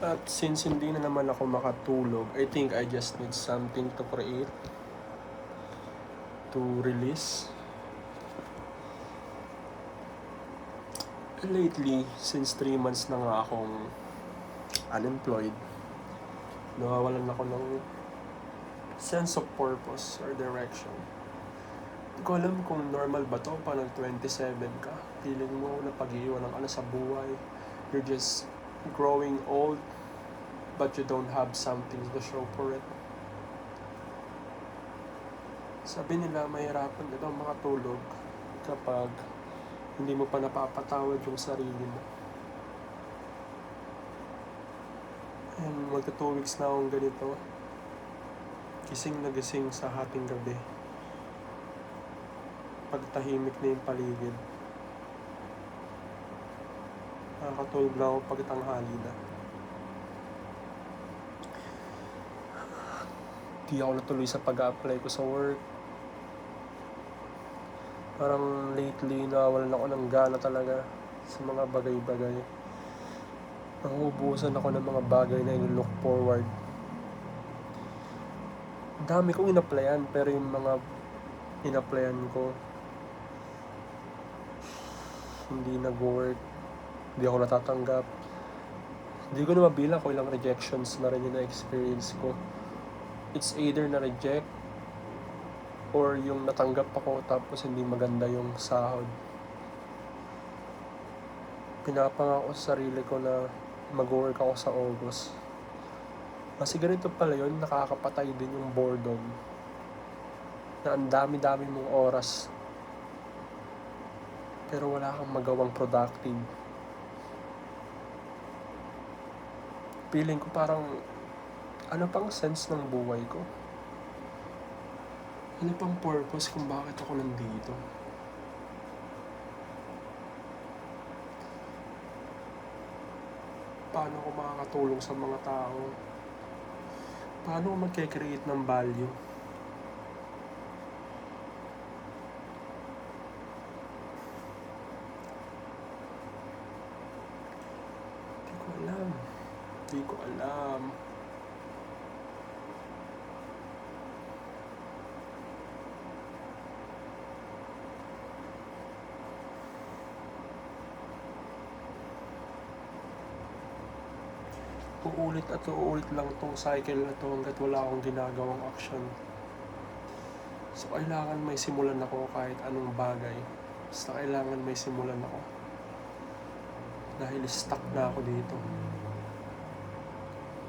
At since hindi na naman ako makatulog, I think I just need something to create, to release. Lately, since 3 months na nga akong unemployed, nawawalan ako ng sense of purpose or direction. Hindi ko alam kung normal ba to pa nag-27 ka. Feeling mo na pag-iiwanan ka na sa buhay. You're just growing old, but you don't have something to show for it. Sabi nila, mahirapan ka daw makatulog kapag hindi mo pa napapatawad yung sarili mo. And magka 2 weeks na akong ganito. Gising na gising sa hating gabi. Pagtahimik na yung paligid. Nakakatulog na ako pagtanghali na. Di ako natuloy sa pag-a-apply ko sa work. Parang lately, nawawalan ako ng gana talaga sa mga bagay-bagay. Nauubusan ako ng mga bagay na i-look forward. Ang dami kong in-applyan, pero yung mga in-applyan ko, hindi nag-work. Hindi ako natatanggap. Hindi ko na mabilang kung ilang rejections na rin yung na-experience ko. It's either na-reject or yung natanggap ako tapos hindi maganda yung sahod. Pinapangako sa sarili ko na mag-work ako sa August. Kasi ganito pala yun, nakakapatay din yung boredom. Na ang dami-dami mong oras pero wala kang magawang productive. Feeling ko parang ano pang sense ng buhay ko? Ano pang purpose kung bakit ako nandito? Paano ako makakatulong sa mga tao? Paano ako magkikreate ng value? Hindi ko alam. Uulit at uulit lang tong cycle na to hanggat wala akong ginagawang action. So kailangan may simulan ako kahit anong bagay. Basta kailangan may simulan ako. Dahil stuck na ako dito.